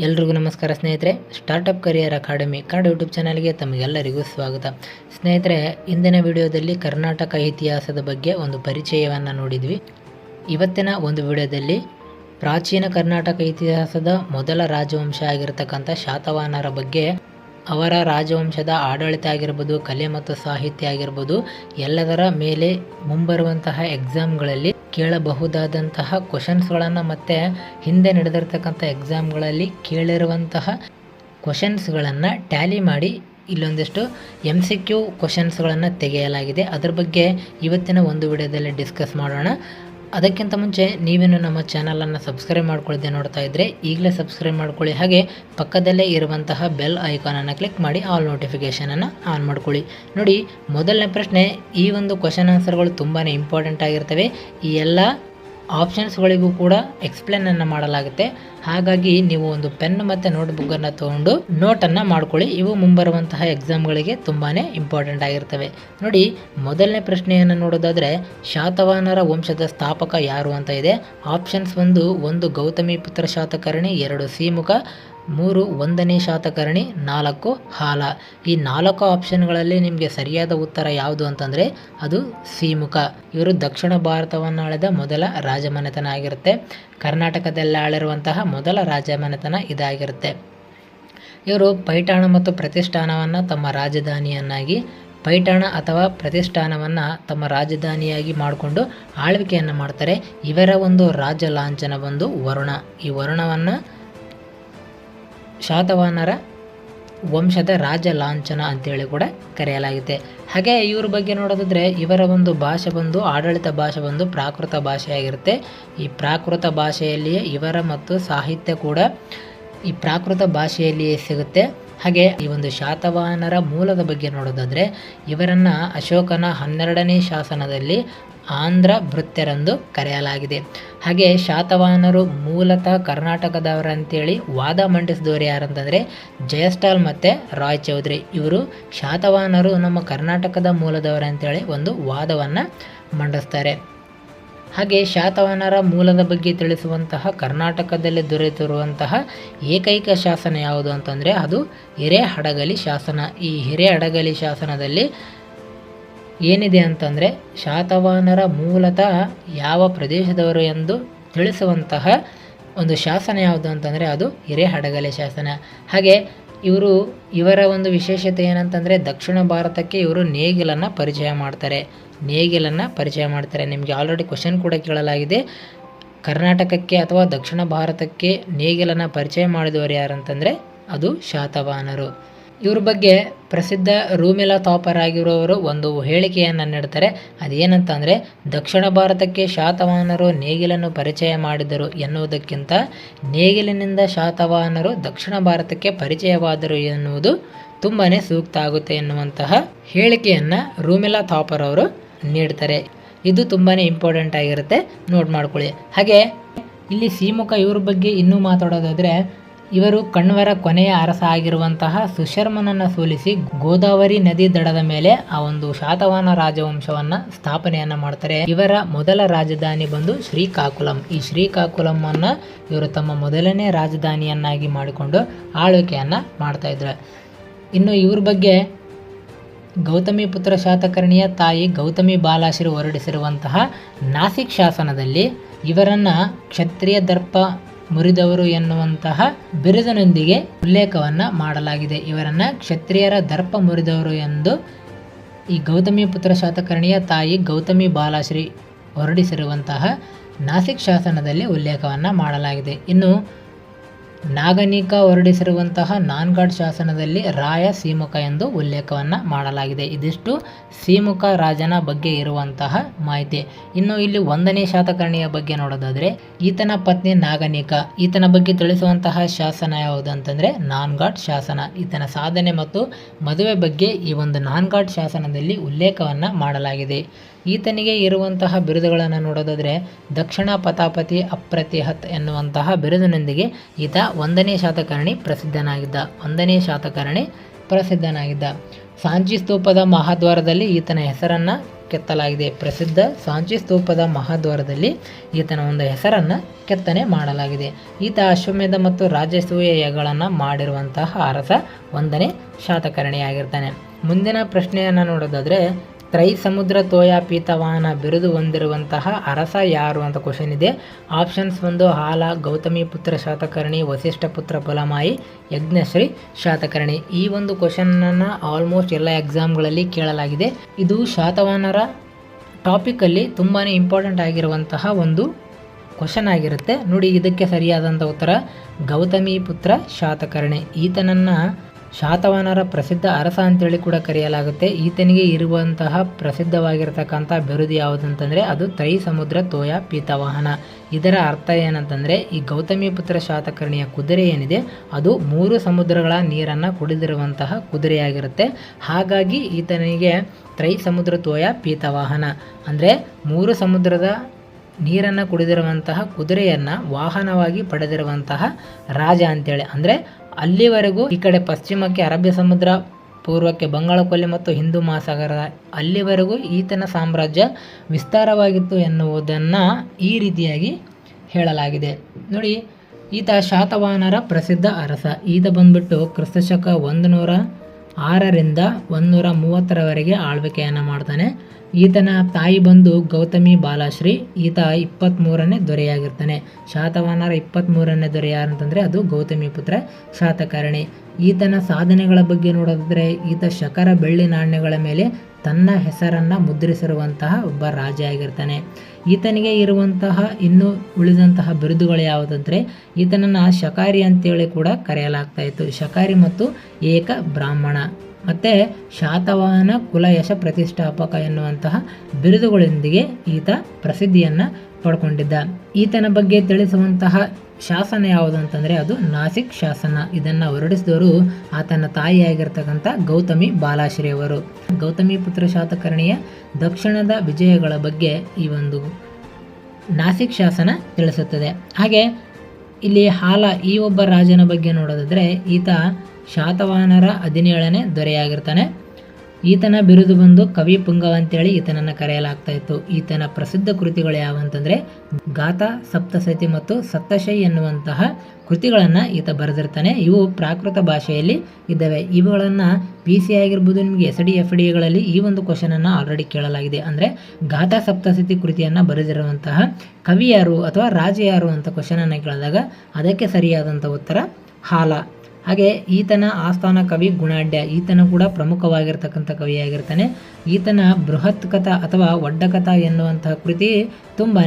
ಎಲ್ರಿಗೂ ನಮಸ್ಕಾರ ಸ್ನೇಹಿತರೆ. Startup career academy Kannada YouTube ಚಾನಲ್ಗೆ ತಮಗೆಲ್ಲರಿಗೂ ಸ್ವಾಗತ. ಸ್ನೇಹಿತರೆ, ಇಂದಿನ ವಿಡಿಯೋದಲ್ಲಿ ಕರ್ನಾಟಕ ಇತಿಹಾಸದ ಬಗ್ಗೆ ಒಂದು ಪರಿಚಯವನ್ನು ನೋಡಿದ್ವಿ. ಇವತ್ತಿನ ಒಂದು ವಿಡಿಯೋದಲ್ಲಿ ಪ್ರಾಚೀನ ಕರ್ನಾಟಕ ಇತಿಹಾಸದ ಮೊದಲ ರಾಜವಂಶ ಆಗಿರತಕ್ಕಂಥ ಶಾತವಾಹನರ ಬಗ್ಗೆ, ಅವರ ರಾಜವಂಶದ ಆಡಳಿತ ಆಗಿರ್ಬೋದು, ಕಲೆ ಮತ್ತು ಸಾಹಿತ್ಯ ಆಗಿರ್ಬೋದು, ಎಲ್ಲದರ ಮೇಲೆ ಮುಂಬರುವಂತಹ ಎಕ್ಸಾಮ್ಗಳಲ್ಲಿ ಕೇಳಬಹುದಾದಂತಹ ಕ್ವಶನ್ಸ್ಗಳನ್ನು ಮತ್ತು ಹಿಂದೆ ನಡೆದಿರ್ತಕ್ಕಂಥ ಎಕ್ಸಾಮ್ಗಳಲ್ಲಿ ಕೇಳಿರುವಂತಹ ಕ್ವಶನ್ಸ್ಗಳನ್ನು ಟ್ಯಾಲಿ ಮಾಡಿ ಇಲ್ಲೊಂದಿಷ್ಟು MCQ ಕ್ವಶನ್ಸ್ಗಳನ್ನು ತೆಗೆಯಲಾಗಿದೆ. ಅದರ ಬಗ್ಗೆ ಇವತ್ತಿನ ಒಂದು ವಿಡಿಯೋದಲ್ಲಿ ಡಿಸ್ಕಸ್ ಮಾಡೋಣ. ಅದಕ್ಕಿಂತ ಮುಂಚೆ ನೀವೇನು ನಮ್ಮ ಚಾನಲನ್ನು ಸಬ್ಸ್ಕ್ರೈಬ್ ಮಾಡ್ಕೊಳ್ಳದೆ ನೋಡ್ತಾ ಇದ್ದರೆ ಈಗಲೇ ಸಬ್ಸ್ಕ್ರೈಬ್ ಮಾಡ್ಕೊಳ್ಳಿ. ಹಾಗೆ ಪಕ್ಕದಲ್ಲೇ ಇರುವಂತಹ ಬೆಲ್ ಐಕಾನನ್ನು ಕ್ಲಿಕ್ ಮಾಡಿ ಆಲ್ ನೋಟಿಫಿಕೇಷನನ್ನು ಆನ್ ಮಾಡ್ಕೊಳ್ಳಿ. ನೋಡಿ, ಮೊದಲನೇ ಪ್ರಶ್ನೆ, ಈ ಒಂದು ಕ್ವಶನ್ ಆನ್ಸರ್ಗಳು ತುಂಬಾ ಇಂಪಾರ್ಟೆಂಟ್ ಆಗಿರ್ತವೆ. ಈ ಎಲ್ಲ ಆಪ್ಷನ್ಸ್ಗಳಿಗೂ ಕೂಡ ಎಕ್ಸ್ಪ್ಲೇನನ್ನು ಮಾಡಲಾಗುತ್ತೆ. ಹಾಗಾಗಿ ನೀವು ಒಂದು ಪೆನ್ ಮತ್ತು ನೋಟ್ಬುಕ್ಕನ್ನು ತೊಗೊಂಡು ನೋಟನ್ನು ಮಾಡ್ಕೊಳ್ಳಿ. ಇವು ಮುಂಬರುವಂತಹ ಎಕ್ಸಾಮ್ಗಳಿಗೆ ತುಂಬಾ ಇಂಪಾರ್ಟೆಂಟ್ ಆಗಿರ್ತವೆ. ನೋಡಿ, ಮೊದಲನೇ ಪ್ರಶ್ನೆಯನ್ನು ನೋಡೋದಾದರೆ, ಶಾತವಾಹನರ ವಂಶದ ಸ್ಥಾಪಕ ಯಾರು ಅಂತ ಇದೆ. ಆಪ್ಷನ್ಸ್ ಒಂದು ಗೌತಮಿ ಪುತ್ರ ಶಾತಕರ್ಣಿ, 2 ಸಿಮುಖ, 3 1ನೇ ಶಾತಕರ್ಣಿ, 4 ಹಾಲ. ಈ 4 ಆಪ್ಷನ್ಗಳಲ್ಲಿ ನಿಮಗೆ ಸರಿಯಾದ ಉತ್ತರ ಯಾವುದು ಅಂತಂದರೆ ಅದು ಸಿಮುಖ. ಇವರು ದಕ್ಷಿಣ ಭಾರತವನ್ನು ಆಳಿದ ಮೊದಲ ರಾಜಮನೆತನ ಆಗಿರುತ್ತೆ. ಕರ್ನಾಟಕದಲ್ಲಿ ಆಳಿರುವಂತಹ ಮೊದಲ ರಾಜಮನೆತನ ಇದಾಗಿರುತ್ತೆ. ಇವರು ಪೈಠಾಣ ಮತ್ತು ಪ್ರತಿಷ್ಠಾನವನ್ನು ತಮ್ಮ ರಾಜಧಾನಿಯನ್ನಾಗಿ ಪೈಠಾಣ ಅಥವಾ ಪ್ರತಿಷ್ಠಾನವನ್ನು ತಮ್ಮ ರಾಜಧಾನಿಯಾಗಿ ಮಾಡಿಕೊಂಡು ಆಳ್ವಿಕೆಯನ್ನು ಮಾಡ್ತಾರೆ. ಇವರ ಒಂದು ರಾಜ ಲಾಂಛನ ವರುಣ. ಈ ವರುಣವನ್ನು ಶಾತವಾಹನರ ವಂಶದ ರಾಜ ಲಾಂಛನ ಅಂತೇಳಿ ಕೂಡ ಕರೆಯಲಾಗಿದೆ. ಹಾಗೆ ಇವ್ರ ಬಗ್ಗೆ ನೋಡೋದಾದರೆ, ಇವರ ಒಂದು ಭಾಷೆ ಆಡಳಿತ ಭಾಷೆ ಪ್ರಾಕೃತ ಭಾಷೆಯಾಗಿರುತ್ತೆ. ಈ ಪ್ರಾಕೃತ ಭಾಷೆಯಲ್ಲಿಯೇ ಇವರ ಮತ್ತು ಸಾಹಿತ್ಯ ಕೂಡ ಈ ಪ್ರಾಕೃತ ಭಾಷೆಯಲ್ಲಿಯೇ ಸಿಗುತ್ತೆ. ಹಾಗೆ ಈ ಒಂದು ಶಾತವಾಹನರ ಮೂಲದ ಬಗ್ಗೆ ನೋಡೋದಾದರೆ, ಇವರನ್ನು ಅಶೋಕನ 12ನೇ ಶಾಸನದಲ್ಲಿ ಆಂಧ್ರ ಭೃತ್ಯರೆಂದು ಕರೆಯಲಾಗಿದೆ. ಹಾಗೆ ಶಾತವಾಹನರು ಮೂಲತಃ ಕರ್ನಾಟಕದವರಂತೇಳಿ ವಾದ ಮಂಡಿಸಿದವರು ಯಾರಂತಂದರೆ ಜಯಸ್ಟಾಲ್ ಮತ್ತು ರಾಯ್ ಚೌಧರಿ. ಇವರು ಶಾತವಾಹನರು ನಮ್ಮ ಕರ್ನಾಟಕದ ಮೂಲದವರಂತೇಳಿ ಒಂದು ವಾದವನ್ನು ಮಂಡಿಸ್ತಾರೆ. ಹಾಗೆ ಶಾತವಾಹನರ ಮೂಲದ ಬಗ್ಗೆ ತಿಳಿಸುವಂತಹ ಕರ್ನಾಟಕದಲ್ಲಿ ದೊರೆತಿರುವಂತಹ ಏಕೈಕ ಶಾಸನ ಯಾವುದು ಅಂತಂದರೆ ಅದು ಹಿರೇಹಡಗಲಿ ಶಾಸನ. ಈ ಹಿರೇಹಡಗಲಿ ಶಾಸನದಲ್ಲಿ ಏನಿದೆ ಅಂತಂದರೆ ಶಾತವಾಹನರ ಮೂಲತಃ ಯಾವ ಪ್ರದೇಶದವರು ಎಂದು ತಿಳಿಸುವಂತಹ ಒಂದು ಶಾಸನ ಯಾವುದು ಅಂತಂದರೆ ಅದು ಹಿರೇಹಡಗಲಿ ಶಾಸನ. ಹಾಗೆ ಇವರ ಒಂದು ವಿಶೇಷತೆ ಏನಂತಂದರೆ ದಕ್ಷಿಣ ಭಾರತಕ್ಕೆ ಇವರು ನೇಗಿಲನ್ನು ಪರಿಚಯ ಮಾಡ್ತಾರೆ. ನಿಮಗೆ ಆಲ್ರೆಡಿ ಕ್ವಶನ್ ಕೂಡ ಕೇಳಲಾಗಿದೆ. ಕರ್ನಾಟಕಕ್ಕೆ ಅಥವಾ ದಕ್ಷಿಣ ಭಾರತಕ್ಕೆ ನೇಗಿಲನ್ನು ಪರಿಚಯ ಮಾಡಿದವರು ಯಾರಂತಂದರೆ ಅದು ಶಾತವಾಹನರು. ಇವ್ರ ಬಗ್ಗೆ ಪ್ರಸಿದ್ಧ ರೂಮಿಲಾ ಥಾಪರ್ ಆಗಿರುವವರು ಒಂದು ಹೇಳಿಕೆಯನ್ನು ನೀಡ್ತಾರೆ. ಅದೇನಂತಂದರೆ, ದಕ್ಷಿಣ ಭಾರತಕ್ಕೆ ಶಾತವಾಹನರು ನೇಗಿಲನ್ನು ಪರಿಚಯ ಮಾಡಿದರು ಎನ್ನುವುದಕ್ಕಿಂತ ನೇಗಿಲಿನಿಂದ ಶಾತವಾಹನರು ದಕ್ಷಿಣ ಭಾರತಕ್ಕೆ ಪರಿಚಯವಾದರು ಎನ್ನುವುದು ತುಂಬಾ ಸೂಕ್ತ ಆಗುತ್ತೆ ಎನ್ನುವಂತಹ ಹೇಳಿಕೆಯನ್ನು ರೂಮಿಲಾ ಥಾಪರ್ ಅವರು ನೀಡ್ತಾರೆ. ಇದು ತುಂಬಾ ಇಂಪಾರ್ಟೆಂಟ್ ಆಗಿರುತ್ತೆ, ನೋಟ್ ಮಾಡ್ಕೊಳ್ಳಿ. ಹಾಗೆ ಇಲ್ಲಿ ಸಿಮುಖ ಇವ್ರ ಬಗ್ಗೆ ಇನ್ನೂ ಮಾತಾಡೋದಾದರೆ, ಇವರು ಕಣ್ವರ ಕೊನೆಯ ಅರಸ ಆಗಿರುವಂತಹ ಸುಶರ್ಮನನ್ನು ಸೋಲಿಸಿ ಗೋದಾವರಿ ನದಿ ದಡದ ಮೇಲೆ ಆ ಒಂದು ಶಾತವಾಹನ ರಾಜವಂಶವನ್ನು ಸ್ಥಾಪನೆಯನ್ನು ಮಾಡ್ತಾರೆ. ಇವರ ಮೊದಲ ರಾಜಧಾನಿ ಶ್ರೀಕಾಕುಲಂ. ಈ ಶ್ರೀಕಾಕುಲಂ ಅನ್ನು ಇವರು ತಮ್ಮ ಮೊದಲನೇ ರಾಜಧಾನಿಯನ್ನಾಗಿ ಮಾಡಿಕೊಂಡು ಆಳ್ವಿಕೆಯನ್ನು ಮಾಡ್ತಾ ಇದ್ರು. ಇನ್ನು ಇವ್ರ ಬಗ್ಗೆ ಗೌತಮಿ ಪುತ್ರ ಶಾತಕರ್ಣಿಯ ತಾಯಿ ಗೌತಮಿ ಬಾಲಾಶ್ರೀ ಹೊರಡಿಸಿರುವಂತಹ ನಾಸಿಕ್ ಶಾಸನದಲ್ಲಿ ಇವರನ್ನು ಕ್ಷತ್ರಿಯ ದರ್ಪ ಮುರಿದವರು ಎನ್ನುವಂತಹ ಬಿರುದಿನೊಂದಿಗೆ ಉಲ್ಲೇಖವನ್ನು ಮಾಡಲಾಗಿದೆ. ಇವರನ್ನು ಕ್ಷತ್ರಿಯರ ದರ್ಪ ಮುರಿದವರು ಎಂದು ಈ ಗೌತಮಿ ಪುತ್ರ ಶಾತಕರ್ಣಿಯ ತಾಯಿ ಗೌತಮಿ ಬಾಲಾಶ್ರೀ ಹೊರಡಿಸಿರುವಂತಹ ನಾಸಿಕ್ ಶಾಸನದಲ್ಲಿ ಉಲ್ಲೇಖವನ್ನು ಮಾಡಲಾಗಿದೆ. ಇನ್ನು ನಾಗನಿಕ ಹೊರಡಿಸಿರುವಂತಹ ನಾನ್ಘಾಟ್ ಶಾಸನದಲ್ಲಿ ರಾಯ ಸಿಮುಖ ಎಂದು ಉಲ್ಲೇಖವನ್ನು ಮಾಡಲಾಗಿದೆ. ಇದಿಷ್ಟು ಸಿಮುಖ ರಾಜನ ಬಗ್ಗೆ ಇರುವಂತಹ ಮಾಹಿತಿ. ಇನ್ನು ಇಲ್ಲಿ 1ನೇ ಶಾತಕರ್ಣಿಯ ಬಗ್ಗೆ ನೋಡೋದಾದರೆ, ಈತನ ಪತ್ನಿ ನಾಗನಿಕ. ಈತನ ಬಗ್ಗೆ ತಿಳಿಸುವಂತಹ ಶಾಸನ ಯಾವುದು ಅಂತಂದರೆ ನಾನ್ಘಾಟ್ ಶಾಸನ. ಈತನ ಸಾಧನೆ ಮತ್ತು ಮದುವೆ ಬಗ್ಗೆ ಈ ಒಂದು ನಾನ್ಘಾಟ್ ಶಾಸನದಲ್ಲಿ ಉಲ್ಲೇಖವನ್ನು ಮಾಡಲಾಗಿದೆ. ಈತನಿಗೆ ಇರುವಂತಹ ಬಿರುದುಗಳನ್ನು ನೋಡೋದಾದರೆ ದಕ್ಷಿಣ ಪತಾಪತಿ ಅಪ್ರತಿಹತ್ ಎನ್ನುವಂತಹ ಬಿರುದಿನೊಂದಿಗೆ ಈತ 1ನೇ ಶಾತಕರ್ಣಿ ಪ್ರಸಿದ್ಧನಾಗಿದ್ದ. ಸಾಂಚಿ ಸ್ತೂಪದ ಮಹಾದ್ವಾರದಲ್ಲಿ ಈತನ ಹೆಸರನ್ನು ಕೆತ್ತಲಾಗಿದೆ. ಪ್ರಸಿದ್ಧ ಸಾಂಚಿ ಸ್ತೂಪದ ಮಹಾದ್ವಾರದಲ್ಲಿ ಈತನ ಒಂದು ಹೆಸರನ್ನು ಕೆತ್ತನೆ ಮಾಡಲಾಗಿದೆ. ಈತ ಅಶ್ವಮೇಧ ಮತ್ತು ರಾಜಸೂಯಗಳನ್ನು ಮಾಡಿರುವಂತಹ ಅರಸ 1ನೇ ಶಾತಕರ್ಣಿಯಾಗಿರ್ತಾನೆ. ಮುಂದಿನ ಪ್ರಶ್ನೆಯನ್ನು ನೋಡೋದಾದರೆ, ತ್ರೈ ಸಮುದ್ರ ತೋಯ ಪೀತವಾಹನ ಬಿರುದು ಹೊಂದಿರುವಂತಹ ಅರಸ ಯಾರು ಅಂತ ಕ್ವಶನ್ ಇದೆ. ಆಪ್ಷನ್ಸ್ 1 ಹಾಲ, ಗೌತಮಿ ಪುತ್ರ ಶಾತಕರ್ಣಿ, ವಸಿಷ್ಠ ಪುತ್ರ ಫಲಮಾಯಿ, ಯಜ್ಞಶ್ರೀ ಶಾತಕರ್ಣಿ. ಈ ಒಂದು ಕ್ವಶನನ್ನು ಆಲ್ಮೋಸ್ಟ್ ಎಲ್ಲ ಎಕ್ಸಾಮ್ಗಳಲ್ಲಿ ಕೇಳಲಾಗಿದೆ. ಇದು ಶಾತವಾಹನರ ಟಾಪಿಕಲ್ಲಿ ತುಂಬಾ ಇಂಪಾರ್ಟೆಂಟ್ ಆಗಿರುವಂತಹ ಒಂದು ಕ್ವಶನ್ ಆಗಿರುತ್ತೆ. ನೋಡಿ, ಇದಕ್ಕೆ ಸರಿಯಾದಂಥ ಉತ್ತರ ಗೌತಮಿ ಪುತ್ರ ಶಾತಕರ್ಣಿ. ಈತನನ್ನು ಶಾತವಾಹನರ ಪ್ರಸಿದ್ಧ ಅರಸ ಅಂತೇಳಿ ಕೂಡ ಕರೆಯಲಾಗುತ್ತೆ. ಈತನಿಗೆ ಇರುವಂತಹ ಪ್ರಸಿದ್ಧವಾಗಿರ್ತಕ್ಕಂಥ ಬಿರುದು ಯಾವುದಂತಂದರೆ ಅದು ತ್ರೈ ಸಮುದ್ರ ತೋಯ ಪೀತವಾಹನ. ಇದರ ಅರ್ಥ ಏನಂತಂದರೆ, ಈ ಗೌತಮಿ ಪುತ್ರ ಶಾತಕರ್ಣಿಯ ಕುದುರೆ ಏನಿದೆ ಅದು 3 ಸಮುದ್ರಗಳ ನೀರನ್ನು ಕುಡಿದಿರುವಂತಹ ಕುದುರೆಯಾಗಿರುತ್ತೆ. ಹಾಗಾಗಿ ಈತನಿಗೆ ತ್ರೈ ಸಮುದ್ರ ತೋಯ ಪೀತವಾಹನ ಅಂದರೆ 3 ಸಮುದ್ರದ ನೀರನ್ನು ಕುಡಿದಿರುವಂತಹ ಕುದುರೆಯನ್ನು ವಾಹನವಾಗಿ ಪಡೆದಿರುವಂತಹ ರಾಜ ಅಂತೇಳಿ. ಅಂದರೆ ಅಲ್ಲಿವರೆಗೂ ಈ ಕಡೆ ಪಶ್ಚಿಮಕ್ಕೆ ಅರಬ್ಬಿ ಸಮುದ್ರ, ಪೂರ್ವಕ್ಕೆ ಬಂಗಾಳಕೊಲ್ಲಿ ಮತ್ತು ಹಿಂದೂ ಮಹಾಸಾಗರ, ಅಲ್ಲಿವರೆಗೂ ಈತನ ಸಾಮ್ರಾಜ್ಯ ವಿಸ್ತಾರವಾಗಿತ್ತು ಎನ್ನುವುದನ್ನು ಈ ರೀತಿಯಾಗಿ ಹೇಳಲಾಗಿದೆ. ನೋಡಿ, ಈತ ಶಾತವಾಹನರ ಪ್ರಸಿದ್ಧ ಅರಸ. ಈತ ಬಂದ್ಬಿಟ್ಟು ಕ್ರಿಸ್ತಶಕ 106ರಿಂದ 130ರವರೆಗೆ ಆಳ್ವಿಕೆಯನ್ನು ಮಾಡ್ತಾನೆ. ಈತನ ತಾಯಿ ಬಂದು ಗೌತಮಿ ಬಾಲಶ್ರೀ. ಈತ 23ನೇ ದೊರೆಯಾಗಿರ್ತಾನೆ. ಶಾತವಾಹನರ 23ನೇ ದೊರೆ ಯಾರಂತಂದರೆ ಅದು ಗೌತಮಿ ಪುತ್ರ ಶಾತಕರ್ಣಿ. ಈತನ ಸಾಧನೆಗಳ ಬಗ್ಗೆ ನೋಡೋದಾದರೆ, ಈತ ಶಕರ ಬೆಳ್ಳಿ ನಾಣ್ಯಗಳ ಮೇಲೆ ತನ್ನ ಹೆಸರನ್ನು ಮುದ್ರಿಸಿರುವಂತಹ ಒಬ್ಬ ರಾಜ ಆಗಿರ್ತಾನೆ. ಈತನಿಗೆ ಇರುವಂತಹ ಇನ್ನು ಉಳಿದಂತಹ ಬಿರುದುಗಳು ಯಾವುದಂದರೆ, ಈತನನ್ನು ಶಕಾರಿ ಅಂತೇಳಿ ಕೂಡ ಕರೆಯಲಾಗ್ತಾ ಇತ್ತು. ಶಕಾರಿ ಮತ್ತು ಏಕ ಬ್ರಾಹ್ಮಣ ಮತ್ತು ಶಾತವಾಹನ ಕುಲ ಯಶ ಪ್ರತಿಷ್ಠಾಪಕ ಎನ್ನುವಂತಹ ಬಿರುದುಗಳೊಂದಿಗೆ ಈತ ಪ್ರಸಿದ್ಧಿಯನ್ನು ಪಡ್ಕೊಂಡಿದ್ದ. ಈತನ ಬಗ್ಗೆ ತಿಳಿಸುವಂತಹ ಶಾಸನ ಯಾವುದು ಅಂತಂದರೆ ಅದು ನಾಸಿಕ್ ಶಾಸನ. ಇದನ್ನು ಹೊರಡಿಸಿದವರು ಆತನ ತಾಯಿಯಾಗಿರ್ತಕ್ಕಂಥ ಗೌತಮಿ ಬಾಲಾಶ್ರೀ ಅವರು. ಗೌತಮಿ ಪುತ್ರ ಶಾತಕರ್ಣಿಯ ದಕ್ಷಿಣದ ವಿಜಯಗಳ ಬಗ್ಗೆ ಈ ಒಂದು ನಾಸಿಕ್ ಶಾಸನ ತಿಳಿಸುತ್ತದೆ. ಹಾಗೆ ಇಲ್ಲಿ ಹಾಲ ಈ ಒಬ್ಬ ರಾಜನ ಬಗ್ಗೆ ನೋಡೋದಾದರೆ, ಈತ ಶಾತವಾಹನರ 17ನೇ ದೊರೆಯಾಗಿರ್ತಾನೆ. ಈತನ ಬಿರುದು ಬಂದು ಕವಿ ಪುಂಗವ ಅಂತೇಳಿ ಈತನನ್ನು ಕರೆಯಲಾಗ್ತಾ ಇತ್ತು. ಈತನ ಪ್ರಸಿದ್ಧ ಕೃತಿಗಳು ಯಾವಂತಂದರೆ ಗಾಥಾ, ಸಪ್ತಸತಿ ಮತ್ತು ಸಪ್ತಶೈ ಎನ್ನುವಂತಹ ಕೃತಿಗಳನ್ನು ಈತ ಬರೆದಿರ್ತಾನೆ. ಇವು ಪ್ರಾಕೃತ ಭಾಷೆಯಲ್ಲಿ ಇದ್ದಾವೆ. ಇವುಗಳನ್ನು PC ಆಗಿರ್ಬೋದು, ನಿಮಗೆ SD FDಗಳಲ್ಲಿ ಈ ಒಂದು ಕ್ವಶನನ್ನು ಆಲ್ರೆಡಿ ಕೇಳಲಾಗಿದೆ. ಅಂದರೆ ಗಾಥಾ ಸಪ್ತಸತಿ ಕೃತಿಯನ್ನು ಬರೆದಿರುವಂತಹ ಕವಿ ಯಾರು ಅಥವಾ ರಾಜ ಯಾರು ಅಂತ ಕ್ವಶನನ್ನು ಕೇಳಿದಾಗ ಅದಕ್ಕೆ ಸರಿಯಾದಂಥ ಉತ್ತರ ಹಾಲ. ಹಾಗೆ ಈತನ ಆಸ್ಥಾನ ಕವಿ ಗುಣಾಢ್ಯ. ಈತನ ಕೂಡ ಪ್ರಮುಖವಾಗಿರ್ತಕ್ಕಂಥ ಕವಿಯಾಗಿರ್ತಾನೆ. ಈತನ ಬೃಹತ್ ಕಥಾ ಅಥವಾ ಒಡ್ಡಕಥಾ ಎನ್ನುವಂತಹ ಕೃತಿ ತುಂಬಾ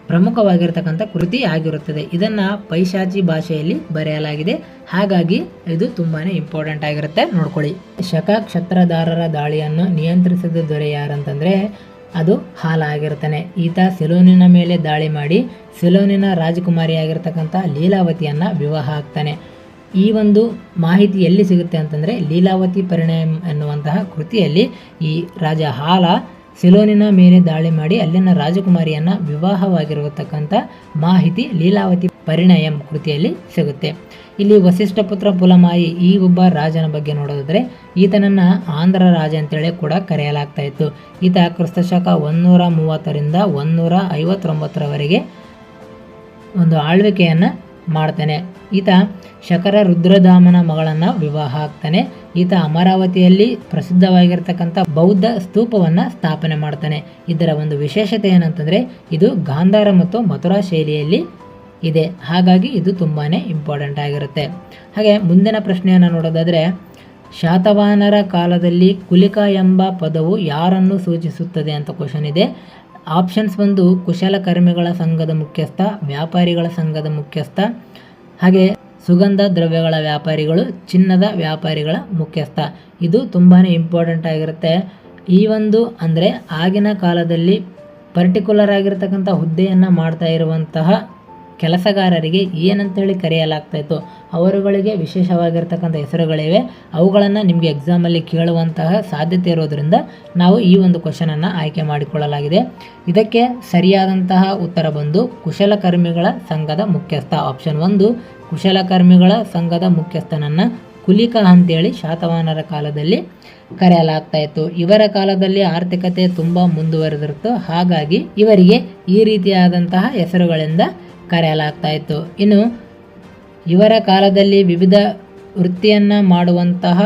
ಪ್ರಮುಖವಾಗಿರ್ತಕ್ಕಂಥ ಕೃತಿ ಆಗಿರುತ್ತದೆ. ಇದನ್ನು ಪೈಶಾಚಿ ಭಾಷೆಯಲ್ಲಿ ಬರೆಯಲಾಗಿದೆ. ಹಾಗಾಗಿ ಇದು ತುಂಬಾ ಇಂಪಾರ್ಟೆಂಟ್ ಆಗಿರುತ್ತೆ, ನೋಡ್ಕೊಳ್ಳಿ. ಶಕ ಕ್ಷತ್ರಧಾರರ ದಾಳಿಯನ್ನು ನಿಯಂತ್ರಿಸಿದ ದೊರೆ ಯಾರಂತಂದರೆ ಅದು ಹಾಲ ಆಗಿರ್ತಾನೆ. ಈತ ಸಿಲೋನಿನ ಮೇಲೆ ದಾಳಿ ಮಾಡಿ ಸಿಲೋನಿನ ರಾಜಕುಮಾರಿಯಾಗಿರ್ತಕ್ಕಂಥ ಲೀಲಾವತಿಯನ್ನು ವಿವಾಹ ಆಗ್ತಾನೆ. ಈ ಒಂದು ಮಾಹಿತಿ ಎಲ್ಲಿ ಸಿಗುತ್ತೆ ಅಂತಂದರೆ ಲೀಲಾವತಿ ಪರಿಣಯ ಎನ್ನುವಂತಹ ಕೃತಿಯಲ್ಲಿ ಈ ರಾಜ ಹಾಲ ಸಿಲೋನಿನ ಮೇಲೆ ದಾಳಿ ಮಾಡಿ ಅಲ್ಲಿನ ರಾಜಕುಮಾರಿಯನ್ನು ವಿವಾಹವಾಗಿರತಕ್ಕಂಥ ಮಾಹಿತಿ ಲೀಲಾವತಿ ಪರಿಣಯಂ ಕೃತಿಯಲ್ಲಿ ಸಿಗುತ್ತೆ. ಇಲ್ಲಿ ವಸಿಷ್ಠ ಪುತ್ರ ಫಲಮಾಯಿ ಈ ಒಬ್ಬ ರಾಜನ ಬಗ್ಗೆ ನೋಡೋದಾದರೆ ಈತನನ್ನು ಆಂಧ್ರ ರಾಜ ಅಂತೇಳಿ ಕೂಡ ಕರೆಯಲಾಗ್ತಾ ಇತ್ತು. ಈತ ಕ್ರಿಸ್ತಶಕ 130ರಿಂದ 159ರವರೆಗೆ ಒಂದು ಆಳ್ವಿಕೆಯನ್ನು ಮಾಡ್ತಾನೆ. ಈತ ಶಕರ ರುದ್ರಧಾಮನ ಮಗಳನ್ನು ವಿವಾಹ ಆಗ್ತಾನೆ. ಈತ ಅಮರಾವತಿಯಲ್ಲಿ ಪ್ರಸಿದ್ಧವಾಗಿರ್ತಕ್ಕಂಥ ಬೌದ್ಧ ಸ್ತೂಪವನ್ನು ಸ್ಥಾಪನೆ ಮಾಡ್ತಾನೆ. ಇದರ ಒಂದು ವಿಶೇಷತೆ ಏನಂತಂದರೆ ಇದು ಗಾಂಧಾರ ಮತ್ತು ಮಥುರಾ ಶೈಲಿಯಲ್ಲಿ ಇದೆ. ಹಾಗಾಗಿ ಇದು ತುಂಬಾ ಇಂಪಾರ್ಟೆಂಟ್ ಆಗಿರುತ್ತೆ. ಹಾಗೆ ಮುಂದಿನ ಪ್ರಶ್ನೆಯನ್ನು ನೋಡೋದಾದರೆ, ಶಾತವಾಹನರ ಕಾಲದಲ್ಲಿ ಕುಲಿಕ ಎಂಬ ಪದವು ಯಾರನ್ನು ಸೂಚಿಸುತ್ತದೆ ಅಂತ ಕ್ವಶನ್ ಇದೆ. ಆಪ್ಷನ್ಸ್ ಬಂದು ಕುಶಲಕರ್ಮಿಗಳ ಸಂಘದ ಮುಖ್ಯಸ್ಥ, ವ್ಯಾಪಾರಿಗಳ ಸಂಘದ ಮುಖ್ಯಸ್ಥ, ಹಾಗೆ ಸುಗಂಧ ದ್ರವ್ಯಗಳ ವ್ಯಾಪಾರಿಗಳು, ಚಿನ್ನದ ವ್ಯಾಪಾರಿಗಳ ಮುಖ್ಯಸ್ಥ. ಇದು ತುಂಬಾ ಇಂಪಾರ್ಟೆಂಟ್ ಆಗಿರುತ್ತೆ. ಈ ಒಂದು ಅಂದರೆ ಆಗಿನ ಕಾಲದಲ್ಲಿ ಪರ್ಟಿಕ್ಯುಲರ್ ಆಗಿರ್ತಕ್ಕಂಥ ಹುದ್ದೆಯನ್ನು ಮಾಡ್ತಾ ಇರುವಂತಹ ಕೆಲಸಗಾರರಿಗೆ ಏನಂತೇಳಿ ಕರೆಯಲಾಗ್ತಾಯಿತ್ತು, ಅವರುಗಳಿಗೆ ವಿಶೇಷವಾಗಿರ್ತಕ್ಕಂಥ ಹೆಸರುಗಳಿವೆ. ಅವುಗಳನ್ನು ನಿಮಗೆ ಎಕ್ಸಾಮಲ್ಲಿ ಕೇಳುವಂತಹ ಸಾಧ್ಯತೆ ಇರೋದರಿಂದ ನಾವು ಈ ಒಂದು ಕ್ವಶನನ್ನು ಆಯ್ಕೆ ಮಾಡಿಕೊಳ್ಳಲಾಗಿದೆ. ಇದಕ್ಕೆ ಸರಿಯಾದಂತಹ ಉತ್ತರ ಬಂದು ಕುಶಲಕರ್ಮಿಗಳ ಸಂಘದ ಮುಖ್ಯಸ್ಥ. ಆಪ್ಷನ್ 1 ಕುಶಲಕರ್ಮಿಗಳ ಸಂಘದ ಮುಖ್ಯಸ್ಥನನ್ನು ಕುಲಿಕ ಅಂತೇಳಿ ಶಾತವಾಹನರ ಕಾಲದಲ್ಲಿ ಕರೆಯಲಾಗ್ತಾ ಇತ್ತು. ಇವರ ಕಾಲದಲ್ಲಿ ಆರ್ಥಿಕತೆ ತುಂಬ ಮುಂದುವರೆದಿತ್ತು, ಹಾಗಾಗಿ ಇವರಿಗೆ ಈ ರೀತಿಯಾದಂತಹ ಹೆಸರುಗಳಿಂದ ಕರೆಯಲಾಗ್ತಾ ಇತ್ತು. ಇನ್ನು ಇವರ ಕಾಲದಲ್ಲಿ ವಿವಿಧ ವೃತ್ತಿಯನ್ನು ಮಾಡುವಂತಹ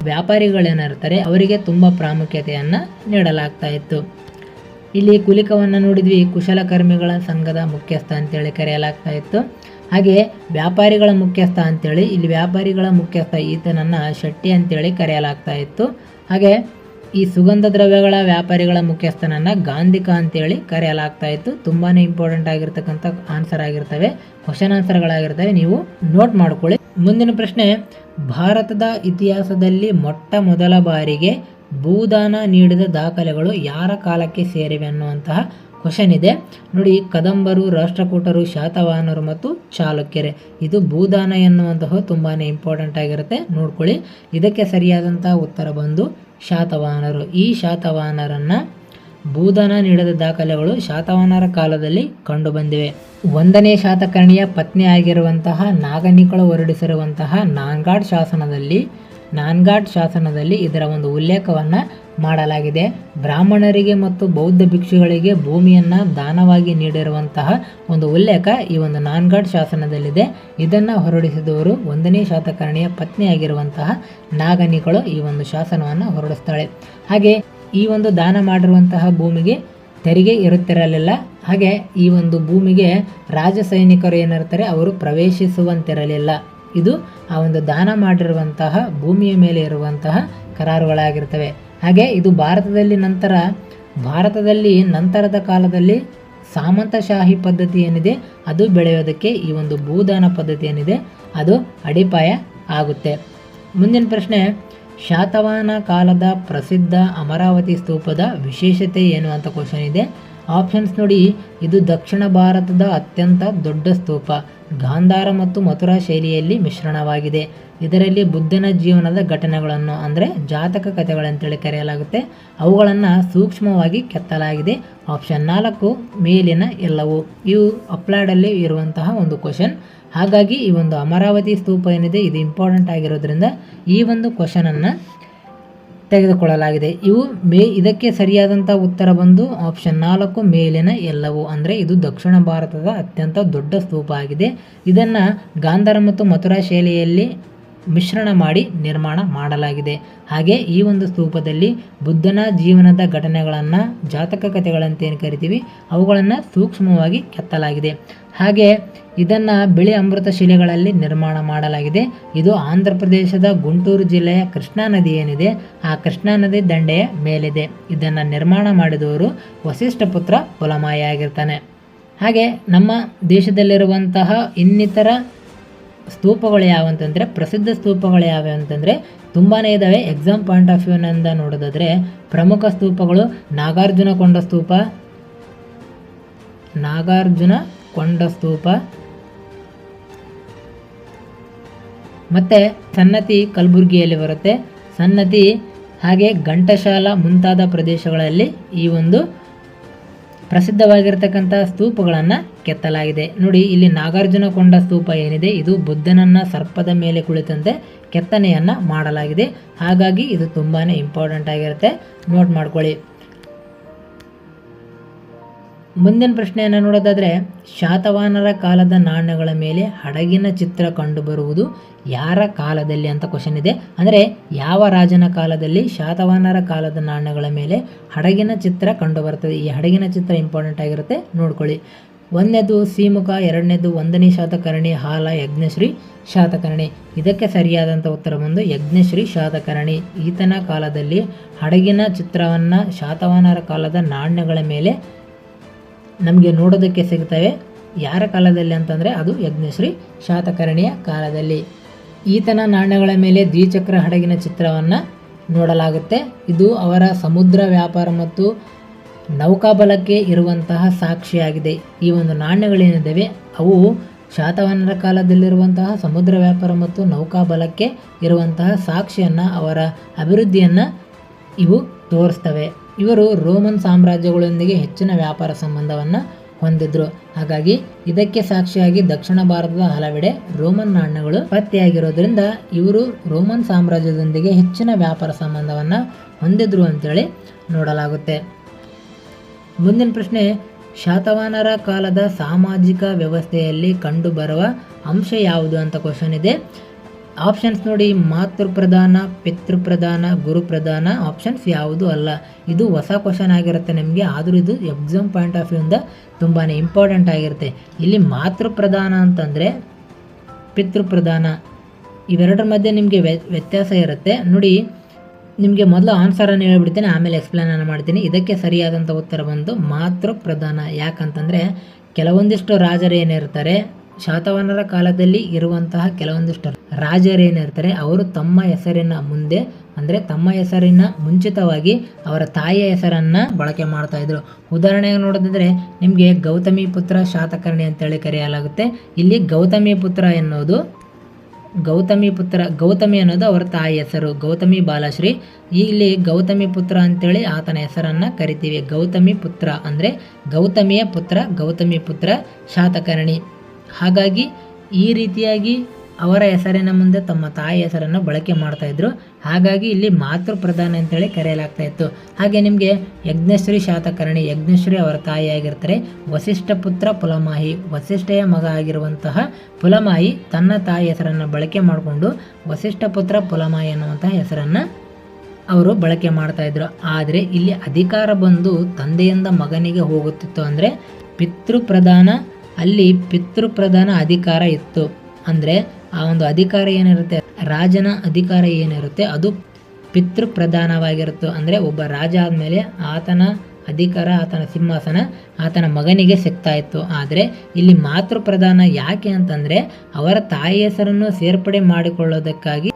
ವ್ಯಾಪಾರಿಗಳೇನಿರ್ತಾರೆ ಅವರಿಗೆ ತುಂಬ ಪ್ರಾಮುಖ್ಯತೆಯನ್ನು ನೀಡಲಾಗ್ತಾ ಇತ್ತು. ಇಲ್ಲಿ ಕುಲಿಕವನ್ನು ನೋಡಿದ್ವಿ, ಕುಶಲಕರ್ಮಿಗಳ ಸಂಘದ ಮುಖ್ಯಸ್ಥ ಅಂತೇಳಿ ಕರೆಯಲಾಗ್ತಾ ಇತ್ತು. ಹಾಗೆ ವ್ಯಾಪಾರಿಗಳ ಮುಖ್ಯಸ್ಥ ಅಂತೇಳಿ, ಇಲ್ಲಿ ವ್ಯಾಪಾರಿಗಳ ಮುಖ್ಯಸ್ಥ ಈತನನ್ನು ಶೆಟ್ಟಿ ಅಂತೇಳಿ ಕರೆಯಲಾಗ್ತಾ ಇತ್ತು. ಹಾಗೆ ಈ ಸುಗಂಧ ದ್ರವ್ಯಗಳ ವ್ಯಾಪಾರಿಗಳ ಮುಖ್ಯಸ್ಥನನ್ನು ಗಾಂಧಿಕ ಅಂತೇಳಿ ಕರೆಯಲಾಗ್ತಾ ಇತ್ತು. ತುಂಬಾ ಇಂಪಾರ್ಟೆಂಟ್ ಆಗಿರ್ತಕ್ಕಂಥ ಆನ್ಸರ್ ಆಗಿರ್ತವೆ, ಕ್ವಶನ್ ಆನ್ಸರ್ಗಳಾಗಿರ್ತವೆ, ನೀವು ನೋಟ್ ಮಾಡ್ಕೊಳ್ಳಿ. ಮುಂದಿನ ಪ್ರಶ್ನೆ, ಭಾರತದ ಇತಿಹಾಸದಲ್ಲಿ ಮೊಟ್ಟ ಮೊದಲ ಬಾರಿಗೆ ಭೂದಾನ ನೀಡಿದ ದಾಖಲೆಗಳು ಯಾರ ಕಾಲಕ್ಕೆ ಸೇರಿವೆ ಅನ್ನುವಂತಹ ಕ್ವಶನ್ ಇದೆ ನೋಡಿ. ಕದಂಬರು, ರಾಷ್ಟ್ರಕೂಟರು, ಶಾತವಾಹನರು ಮತ್ತು ಚಾಲುಕ್ಯರೇ. ಇದು ಭೂದಾನ ಎನ್ನುವಂತಹ ತುಂಬಾ ಇಂಪಾರ್ಟೆಂಟ್ ಆಗಿರುತ್ತೆ, ನೋಡ್ಕೊಳ್ಳಿ. ಇದಕ್ಕೆ ಸರಿಯಾದಂತಹ ಉತ್ತರ ಬಂದು ಶಾತವಾಹನರು. ಈ ಶಾತವಾಹನರನ್ನು ಭೂದಾನ ನೀಡಿದ ದಾಖಲೆಗಳು ಶಾತವಾಹನರ ಕಾಲದಲ್ಲಿ ಕಂಡುಬಂದಿವೆ. 1ನೇ ಶಾತಕರ್ಣಿಯ ಪತ್ನಿ ಆಗಿರುವಂತಹ ನಾಗನಿಕಳು ಹೊರಡಿಸಿರುವಂತಹ ನಾನ್ಘಾಟ್ ಶಾಸನದಲ್ಲಿ ಇದರ ಒಂದು ಉಲ್ಲೇಖವನ್ನು ಮಾಡಲಾಗಿದೆ. ಬ್ರಾಹ್ಮಣರಿಗೆ ಮತ್ತು ಬೌದ್ಧ ಭಿಕ್ಷುಗಳಿಗೆ ಭೂಮಿಯನ್ನು ದಾನವಾಗಿ ನೀಡಿರುವಂತಹ ಒಂದು ಉಲ್ಲೇಖ ಈ ಒಂದು ನಾನ್ಘಾಟ್ ಶಾಸನದಲ್ಲಿದೆ. ಇದನ್ನು ಹೊರಡಿಸಿದವರು 1ನೇ ಶಾತಕರ್ಣಿಯ ಪತ್ನಿಯಾಗಿರುವಂತಹ ನಾಗನಿಕಳು ಈ ಒಂದು ಶಾಸನವನ್ನು ಹೊರಡಿಸ್ತಾಳೆ. ಹಾಗೆ ಈ ಒಂದು ದಾನ ಮಾಡಿರುವಂತಹ ಭೂಮಿಗೆ ತೆರಿಗೆ ಇರುತ್ತಿರಲಿಲ್ಲ. ಹಾಗೆ ಈ ಒಂದು ಭೂಮಿಗೆ ರಾಜ ಸೈನಿಕರು ಏನಿರ್ತಾರೆ ಅವರು ಪ್ರವೇಶಿಸುವಂತಿರಲಿಲ್ಲ. ಇದು ಆ ಒಂದು ದಾನ ಮಾಡಿರುವಂತಹ ಭೂಮಿಯ ಮೇಲೆ ಇರುವಂತಹ ಕರಾರುಗಳಾಗಿರ್ತವೆ. ಹಾಗೆ ಇದು ಭಾರತದಲ್ಲಿ ನಂತರದ ಕಾಲದಲ್ಲಿ ಸಾಮಂತಶಾಹಿ ಪದ್ಧತಿ ಏನಿದೆ ಅದು ಬೆಳೆಯೋದಕ್ಕೆ ಈ ಒಂದು ಭೂದಾನ ಪದ್ಧತಿ ಏನಿದೆ ಅದು ಅಡಿಪಾಯ ಆಗುತ್ತೆ. ಮುಂದಿನ ಪ್ರಶ್ನೆ, ಶಾತವಾಹನ ಕಾಲದ ಪ್ರಸಿದ್ಧ ಅಮರಾವತಿ ಸ್ತೂಪದ ವಿಶೇಷತೆ ಏನು ಅಂತ ಕ್ವಶನ್ ಇದೆ. ಆಪ್ಷನ್ಸ್ ನೋಡಿ, ಇದು ದಕ್ಷಿಣ ಭಾರತದ ಅತ್ಯಂತ ದೊಡ್ಡ ಸ್ತೂಪ, ಗಾಂಧಾರ ಮತ್ತು ಮಥುರಾ ಶೈಲಿಯಲ್ಲಿ ಮಿಶ್ರಣವಾಗಿದೆ. ಇದರಲ್ಲಿ ಬುದ್ಧನ ಜೀವನದ ಘಟನೆಗಳನ್ನು ಅಂದರೆ ಜಾತಕ ಕಥೆಗಳಂತೇಳಿ ಕರೆಯಲಾಗುತ್ತೆ, ಅವುಗಳನ್ನು ಸೂಕ್ಷ್ಮವಾಗಿ ಕೆತ್ತಲಾಗಿದೆ. ಆಪ್ಷನ್ 4 ಮೇಲಿನ ಎಲ್ಲವೂ. ಇವು ಅಪ್ಲೈಡಲ್ಲಿ ಇರುವಂತಹ ಒಂದು ಕ್ವಶನ್. ಹಾಗಾಗಿ ಈ ಒಂದು ಅಮರಾವತಿ ಸ್ತೂಪ ಏನಿದೆ ಇದು ಇಂಪಾರ್ಟೆಂಟ್ ಆಗಿರೋದ್ರಿಂದ ಈ ಒಂದು ಕ್ವಶನನ್ನು ತೆಗೆದುಕೊಳ್ಳಲಾಗಿದೆ. ಇದಕ್ಕೆ ಸರಿಯಾದಂಥ ಉತ್ತರ ಬಂದು ಆಪ್ಷನ್ 4 ಮೇಲಿನ ಎಲ್ಲವೂ. ಅಂದರೆ ಇದು ದಕ್ಷಿಣ ಭಾರತದ ಅತ್ಯಂತ ದೊಡ್ಡ ಸ್ತೂಪ ಆಗಿದೆ. ಇದನ್ನು ಗಾಂಧಾರ ಮತ್ತು ಮಥುರಾ ಶೈಲಿಯಲ್ಲಿ ಮಿಶ್ರಣ ಮಾಡಿ ನಿರ್ಮಾಣ ಮಾಡಲಾಗಿದೆ. ಹಾಗೆ ಈ ಒಂದು ಸ್ತೂಪದಲ್ಲಿ ಬುದ್ಧನ ಜೀವನದ ಘಟನೆಗಳನ್ನು ಜಾತಕ ಕಥೆಗಳಂತ ಏನು ಕರಿತೀವಿ ಅವುಗಳನ್ನು ಸೂಕ್ಷ್ಮವಾಗಿ ಕೆತ್ತಲಾಗಿದೆ. ಹಾಗೆ ಇದನ್ನು ಬಿಳಿ ಅಮೃತ ಶಿಲೆಗಳಲ್ಲಿ ನಿರ್ಮಾಣ ಮಾಡಲಾಗಿದೆ. ಇದು ಆಂಧ್ರ ಪ್ರದೇಶದ ಗುಂಟೂರು ಜಿಲ್ಲೆಯ ಕೃಷ್ಣಾ ನದಿ ಏನಿದೆ ಆ ಕೃಷ್ಣಾ ನದಿ ದಂಡೆಯ ಮೇಲಿದೆ. ಇದನ್ನು ನಿರ್ಮಾಣ ಮಾಡಿದವರು ವಸಿಷ್ಠ ಪುತ್ರ ಪುಲಮಾಯಿ ಆಗಿರ್ತಾನೆ. ಹಾಗೆ ನಮ್ಮ ದೇಶದಲ್ಲಿರುವಂತಹ ಇನ್ನಿತರ ಸ್ತೂಪಗಳು ಯಾವಂತಂದರೆ ಪ್ರಸಿದ್ಧ ಸ್ತೂಪಗಳು ಯಾವ್ಯಾವ ಅಂತಂದರೆ ತುಂಬಾ ಇದ್ದಾವೆ. ಎಕ್ಸಾಮ್ ಪಾಯಿಂಟ್ ಆಫ್ ವ್ಯೂನಿಂದ ನೋಡೋದಾದರೆ ಪ್ರಮುಖ ಸ್ತೂಪಗಳು ನಾಗಾರ್ಜುನಕೊಂಡ ಸ್ತೂಪ ಮತ್ತು ಸನ್ನತಿ ಕಲಬುರಗಿಯಲ್ಲಿ ಬರುತ್ತೆ. ಸನ್ನತಿ ಹಾಗೆ ಘಂಟಸಾಲ ಮುಂತಾದ ಪ್ರದೇಶಗಳಲ್ಲಿ ಈ ಒಂದು ಪ್ರಸಿದ್ಧವಾಗಿರ್ತಕ್ಕಂಥ ಸ್ತೂಪಗಳನ್ನು ಕೆತ್ತಲಾಗಿದೆ. ನೋಡಿ, ಇಲ್ಲಿ ನಾಗಾರ್ಜುನಕೊಂಡ ಸ್ತೂಪ ಏನಿದೆ ಇದು ಬುದ್ಧನನ್ನು ಸರ್ಪದ ಮೇಲೆ ಕುಳಿತಂತೆ ಕೆತ್ತನೆಯನ್ನು ಮಾಡಲಾಗಿದೆ. ಹಾಗಾಗಿ ಇದು ತುಂಬಾ ಇಂಪಾರ್ಟೆಂಟ್ ಆಗಿರುತ್ತೆ, ನೋಟ್ ಮಾಡ್ಕೊಳ್ಳಿ. ಮುಂದಿನ ಪ್ರಶ್ನೆಯನ್ನು ನೋಡೋದಾದರೆ, ಶಾತವಾಹನರ ಕಾಲದ ನಾಣ್ಯಗಳ ಮೇಲೆ ಹಡಗಿನ ಚಿತ್ರ ಕಂಡುಬರುವುದು ಯಾರ ಕಾಲದಲ್ಲಿ ಅಂತ ಕ್ವಶನ್ ಇದೆ. ಅಂದರೆ ಯಾವ ರಾಜನ ಕಾಲದಲ್ಲಿ ಶಾತವಾಹನರ ಕಾಲದ ನಾಣ್ಯಗಳ ಮೇಲೆ ಹಡಗಿನ ಚಿತ್ರ ಕಂಡುಬರ್ತದೆ. ಈ ಹಡಗಿನ ಚಿತ್ರ ಇಂಪಾರ್ಟೆಂಟ್ ಆಗಿರುತ್ತೆ, ನೋಡ್ಕೊಳ್ಳಿ. 1ನೇದು ಸಿಮುಖ, 2ನೇದು 1ನೇ ಶಾತಕರ್ಣಿ ಹಾಲ ಯಜ್ಞಶ್ರೀ ಶಾತಕರ್ಣಿ. ಇದಕ್ಕೆ ಸರಿಯಾದಂಥ ಉತ್ತರ ಬಂದು ಯಜ್ಞಶ್ರೀ ಶಾತಕರ್ಣಿ. ಈತನ ಕಾಲದಲ್ಲಿ ಹಡಗಿನ ಚಿತ್ರವನ್ನು ಶಾತವಾಹನರ ಕಾಲದ ನಾಣ್ಯಗಳ ಮೇಲೆ ನಮಗೆ ನೋಡೋದಕ್ಕೆ ಸಿಗ್ತವೆ. ಯಾರ ಕಾಲದಲ್ಲಿ ಅಂತಂದರೆ ಅದು ಯಜ್ಞಶ್ರೀ ಶಾತಕರ್ಣಿಯ ಕಾಲದಲ್ಲಿ. ಈತನ ನಾಣ್ಯಗಳ ಮೇಲೆ ದ್ವಿಚಕ್ರ ಹಡಗಿನ ಚಿತ್ರವನ್ನು ನೋಡಲಾಗುತ್ತೆ. ಇದು ಅವರ ಸಮುದ್ರ ವ್ಯಾಪಾರ ಮತ್ತು ನೌಕಾಬಲಕ್ಕೆ ಇರುವಂತಹ ಸಾಕ್ಷಿಯಾಗಿದೆ. ಈ ಒಂದು ನಾಣ್ಯಗಳೇನಿದ್ದಾವೆ ಅವು ಶಾತವಾಹನರ ಕಾಲದಲ್ಲಿರುವಂತಹ ಸಮುದ್ರ ವ್ಯಾಪಾರ ಮತ್ತು ನೌಕಾಬಲಕ್ಕೆ ಇರುವಂತಹ ಸಾಕ್ಷಿಯನ್ನು, ಅವರ ಅಭಿವೃದ್ಧಿಯನ್ನು ಇವು ತೋರಿಸ್ತವೆ. ಇವರು ರೋಮನ್ ಸಾಮ್ರಾಜ್ಯಗಳೊಂದಿಗೆ ಹೆಚ್ಚಿನ ವ್ಯಾಪಾರ ಸಂಬಂಧವನ್ನು ಹೊಂದಿದ್ರು. ಹಾಗಾಗಿ ಇದಕ್ಕೆ ಸಾಕ್ಷಿಯಾಗಿ ದಕ್ಷಿಣ ಭಾರತದ ಹಲವೆಡೆ ರೋಮನ್ ನಾಣ್ಯಗಳು ಪತ್ತೆಯಾಗಿರೋದ್ರಿಂದ ಇವರು ರೋಮನ್ ಸಾಮ್ರಾಜ್ಯದೊಂದಿಗೆ ಹೆಚ್ಚಿನ ವ್ಯಾಪಾರ ಸಂಬಂಧವನ್ನು ಹೊಂದಿದ್ರು ಅಂತೇಳಿ ನೋಡಲಾಗುತ್ತೆ. ಮುಂದಿನ ಪ್ರಶ್ನೆ, ಶಾತವಾಹನರ ಕಾಲದ ಸಾಮಾಜಿಕ ವ್ಯವಸ್ಥೆಯಲ್ಲಿ ಕಂಡುಬರುವ ಅಂಶ ಯಾವುದು ಅಂತ ಕ್ವಶನ್ ಇದೆ. ಆಪ್ಷನ್ಸ್ ನೋಡಿ, ಮಾತೃಪ್ರಧಾನ, ಪಿತೃಪ್ರಧಾನ, ಗುರುಪ್ರಧಾನ. ಆಪ್ಷನ್ಸ್ ಯಾವುದು ಅಲ್ಲ. ಇದು ಹೊಸ ಕ್ವಶನ್ ಆಗಿರುತ್ತೆ ನಿಮಗೆ, ಆದರೂ ಇದು ಎಕ್ಸಾಮ್ ಪಾಯಿಂಟ್ ಆಫ್ ವ್ಯೂಯಿಂದ ತುಂಬಾ ಇಂಪಾರ್ಟೆಂಟ್ ಆಗಿರುತ್ತೆ. ಇಲ್ಲಿ ಮಾತೃಪ್ರಧಾನ ಅಂತಂದರೆ ಪಿತೃಪ್ರಧಾನ ಇವೆರಡರ ಮಧ್ಯೆ ನಿಮಗೆ ವ್ಯತ್ಯಾಸ ಇರುತ್ತೆ ನೋಡಿ. ನಿಮಗೆ ಮೊದಲು ಆನ್ಸರನ್ನು ಹೇಳ್ಬಿಡ್ತೀನಿ, ಆಮೇಲೆ ಎಕ್ಸ್ಪ್ಲೇನನ್ನು ಮಾಡ್ತೀನಿ. ಇದಕ್ಕೆ ಸರಿಯಾದಂಥ ಉತ್ತರ ಬಂದು ಮಾತೃಪ್ರಧಾನ. ಯಾಕಂತಂದರೆ ಕೆಲವೊಂದಿಷ್ಟು ರಾಜರೇನಿರ್ತಾರೆ, ಶಾತವಾಹನರ ಕಾಲದಲ್ಲಿ ಇರುವಂತಹ ಕೆಲವೊಂದಿಷ್ಟು ರಾಜರೇನಿರ್ತಾರೆ, ಅವರು ತಮ್ಮ ಹೆಸರಿನ ಮುಂದೆ ಅಂದರೆ ತಮ್ಮ ಹೆಸರಿನ ಮುಂಚಿತವಾಗಿ ಅವರ ತಾಯಿಯ ಹೆಸರನ್ನು ಬಳಕೆ ಮಾಡ್ತಾಯಿದ್ರು. ಉದಾಹರಣೆಗೆ ನೋಡೋದಾದರೆ ನಿಮಗೆ ಗೌತಮಿ ಪುತ್ರ ಶಾತಕರ್ಣಿ ಅಂತೇಳಿ ಕರೆಯಲಾಗುತ್ತೆ. ಇಲ್ಲಿ ಗೌತಮಿ ಪುತ್ರ ಎನ್ನುವುದು ಗೌತಮಿ ಅನ್ನೋದು ಅವರ ತಾಯಿ ಹೆಸರು, ಗೌತಮಿ ಬಾಲಶ್ರೀ. ಇಲ್ಲಿ ಗೌತಮಿ ಪುತ್ರ ಅಂತೇಳಿ ಆತನ ಹೆಸರನ್ನು ಕರಿತೀವಿ. ಗೌತಮಿ ಪುತ್ರ ಅಂದರೆ ಗೌತಮಿಯ ಪುತ್ರ, ಗೌತಮಿ ಪುತ್ರ ಶಾತಕರ್ಣಿ. ಹಾಗಾಗಿ ಈ ರೀತಿಯಾಗಿ ಅವರ ಹೆಸರಿನ ಮುಂದೆ ತಮ್ಮ ತಾಯಿ ಹೆಸರನ್ನು ಬಳಕೆ ಮಾಡ್ತಾಯಿದ್ರು. ಹಾಗಾಗಿ ಇಲ್ಲಿ ಮಾತೃಪ್ರಧಾನ ಅಂತೇಳಿ ಕರೆಯಲಾಗ್ತಾ ಇತ್ತು. ಹಾಗೆ ನಿಮಗೆ ಯಜ್ಞಶ್ರೀ ಶಾತಕರ್ಣಿ, ಯಜ್ಞಶ್ರೀ ಅವರ ತಾಯಿಯಾಗಿರ್ತಾರೆ. ವಸಿಷ್ಠ ಪುತ್ರ ಪುಲಮಾಹಿ, ವಸಿಷ್ಠೆಯ ಮಗ ಆಗಿರುವಂತಹ ಪುಲಮಾಹಿ ತನ್ನ ತಾಯಿ ಹೆಸರನ್ನು ಬಳಕೆ ಮಾಡಿಕೊಂಡು ವಸಿಷ್ಠ ಪುತ್ರ ಪುಲಮಾಹಿ ಅನ್ನುವಂತಹ ಹೆಸರನ್ನು ಅವರು ಬಳಕೆ ಮಾಡ್ತಾಯಿದ್ರು. ಆದರೆ ಇಲ್ಲಿ ಅಧಿಕಾರ ಬಂದು ತಂದೆಯಿಂದ ಮಗನಿಗೆ ಹೋಗುತ್ತಿತ್ತು. ಅಂದರೆ ಪಿತೃಪ್ರಧಾನ, ಅಲ್ಲಿ ಪಿತೃಪ್ರಧಾನ ಅಧಿಕಾರ ಇತ್ತು. ಅಂದರೆ ಆ ಒಂದು ಅಧಿಕಾರ ಏನಿರುತ್ತೆ, ರಾಜನ ಅಧಿಕಾರ ಏನಿರುತ್ತೆ ಅದು ಪಿತೃಪ್ರಧಾನವಾಗಿರುತ್ತೆ. ಅಂದರೆ ಒಬ್ಬ ರಾಜ ಆದಮೇಲೆ ಆತನ ಅಧಿಕಾರ, ಆತನ ಸಿಂಹಾಸನ ಆತನ ಮಗನಿಗೆ ಸಿಗ್ತಾ ಇತ್ತು. ಆದರೆ ಇಲ್ಲಿ ಮಾತೃಪ್ರಧಾನ ಯಾಕೆ ಅಂತಂದರೆ ಅವರ ತಾಯಿ ಹೆಸರನ್ನು ಸೇರ್ಪಡೆ ಮಾಡಿಕೊಳ್ಳೋದಕ್ಕಾಗಿ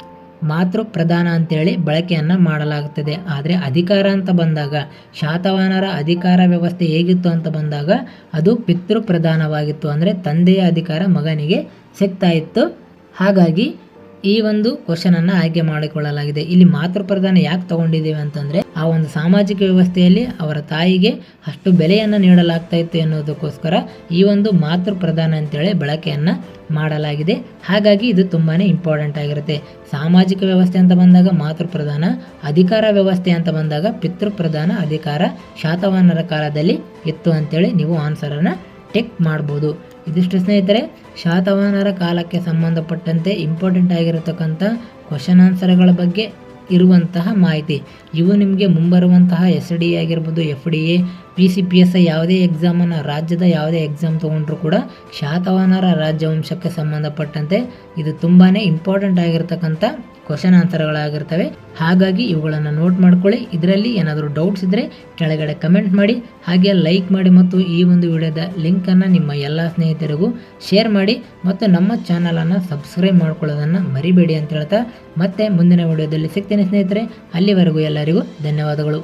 ಮಾತೃಪ್ರಧಾನ ಅಂತೇಳಿ ಬಳಕೆಯನ್ನು ಮಾಡಲಾಗುತ್ತದೆ. ಆದರೆ ಅಧಿಕಾರ ಅಂತ ಬಂದಾಗ, ಶಾತವಾಹನರ ಅಧಿಕಾರ ವ್ಯವಸ್ಥೆ ಹೇಗಿತ್ತು ಅಂತ ಬಂದಾಗ ಅದು ಪಿತೃಪ್ರಧಾನವಾಗಿತ್ತು. ಅಂದರೆ ತಂದೆಯ ಅಧಿಕಾರ ಮಗನಿಗೆ ಸಿಗ್ತಾ ಇತ್ತು. ಹಾಗಾಗಿ ಈ ಒಂದು ಕ್ವಶನನ್ನು ಆಯ್ಕೆ ಮಾಡಿಕೊಳ್ಳಲಾಗಿದೆ. ಇಲ್ಲಿ ಮಾತೃಪ್ರಧಾನ ಯಾಕೆ ತಗೊಂಡಿದ್ದೇವೆ ಅಂತಂದರೆ ಆ ಒಂದು ಸಾಮಾಜಿಕ ವ್ಯವಸ್ಥೆಯಲ್ಲಿ ಅವರ ತಾಯಿಗೆ ಅಷ್ಟು ಬೆಲೆಯನ್ನು ನೀಡಲಾಗ್ತಾ ಇತ್ತು ಎನ್ನುವುದಕ್ಕೋಸ್ಕರ ಈ ಒಂದು ಮಾತೃಪ್ರಧಾನ ಅಂತೇಳಿ ಬಳಕೆಯನ್ನು ಮಾಡಲಾಗಿದೆ. ಹಾಗಾಗಿ ಇದು ತುಂಬಾ ಇಂಪಾರ್ಟೆಂಟ್ ಆಗಿರುತ್ತೆ. ಸಾಮಾಜಿಕ ವ್ಯವಸ್ಥೆ ಅಂತ ಬಂದಾಗ ಮಾತೃಪ್ರಧಾನ, ಅಧಿಕಾರ ವ್ಯವಸ್ಥೆ ಅಂತ ಬಂದಾಗ ಪಿತೃಪ್ರಧಾನ ಅಧಿಕಾರ ಶಾತವಾಹನರ ಕಾಲದಲ್ಲಿ ಇತ್ತು ಅಂತೇಳಿ ನೀವು ಆನ್ಸರನ್ನು ಟಿಕ್ ಮಾಡ್ಬೋದು. ಇದಿಷ್ಟು ಸ್ನೇಹಿತರೆ ಶಾತವಾಹನರ ಕಾಲಕ್ಕೆ ಸಂಬಂಧಪಟ್ಟಂತೆ ಇಂಪಾರ್ಟೆಂಟ್ ಆಗಿರತಕ್ಕಂಥ ಕ್ವಶನ್ ಆನ್ಸರ್ಗಳ ಬಗ್ಗೆ ಇರುವಂತಹ ಮಾಹಿತಿ. ಇವು ನಿಮಗೆ ಮುಂಬರುವಂತಹ SDA ಆಗಿರ್ಬೋದು, FDA, PCPSI ಯಾವುದೇ ಎಕ್ಸಾಮನ್ನು, ರಾಜ್ಯದ ಯಾವುದೇ ಎಕ್ಸಾಮ್ ತೊಗೊಂಡ್ರೂ ಕೂಡ ಶಾತವಾಹನರ ರಾಜ್ಯವಂಶಕ್ಕೆ ಸಂಬಂಧಪಟ್ಟಂತೆ ಇದು ತುಂಬಾ ಇಂಪಾರ್ಟೆಂಟ್ ಆಗಿರ್ತಕ್ಕಂಥ ಕ್ವಶನ್ ಆನ್ಸರ್ಗಳಾಗಿರ್ತವೆ. ಹಾಗಾಗಿ ಇವುಗಳನ್ನು ನೋಟ್ ಮಾಡ್ಕೊಳ್ಳಿ. ಇದರಲ್ಲಿ ಏನಾದರೂ ಡೌಟ್ಸ್ ಇದ್ದರೆ ಕೆಳಗಡೆ ಕಮೆಂಟ್ ಮಾಡಿ, ಹಾಗೆ ಲೈಕ್ ಮಾಡಿ ಮತ್ತು ಈ ಒಂದು ವಿಡಿಯೋದ ಲಿಂಕನ್ನು ನಿಮ್ಮ ಎಲ್ಲ ಸ್ನೇಹಿತರಿಗೂ ಶೇರ್ ಮಾಡಿ ಮತ್ತು ನಮ್ಮ ಚಾನಲನ್ನು ಸಬ್ಸ್ಕ್ರೈಬ್ ಮಾಡ್ಕೊಳ್ಳೋದನ್ನು ಮರಿಬೇಡಿ ಅಂತ ಹೇಳ್ತಾ ಮತ್ತೆ ಮುಂದಿನ ವಿಡಿಯೋದಲ್ಲಿ ಸಿಗ್ತೇನೆ ಸ್ನೇಹಿತರೆ. ಅಲ್ಲಿವರೆಗೂ ಎಲ್ಲರಿಗೂ ಧನ್ಯವಾದಗಳು.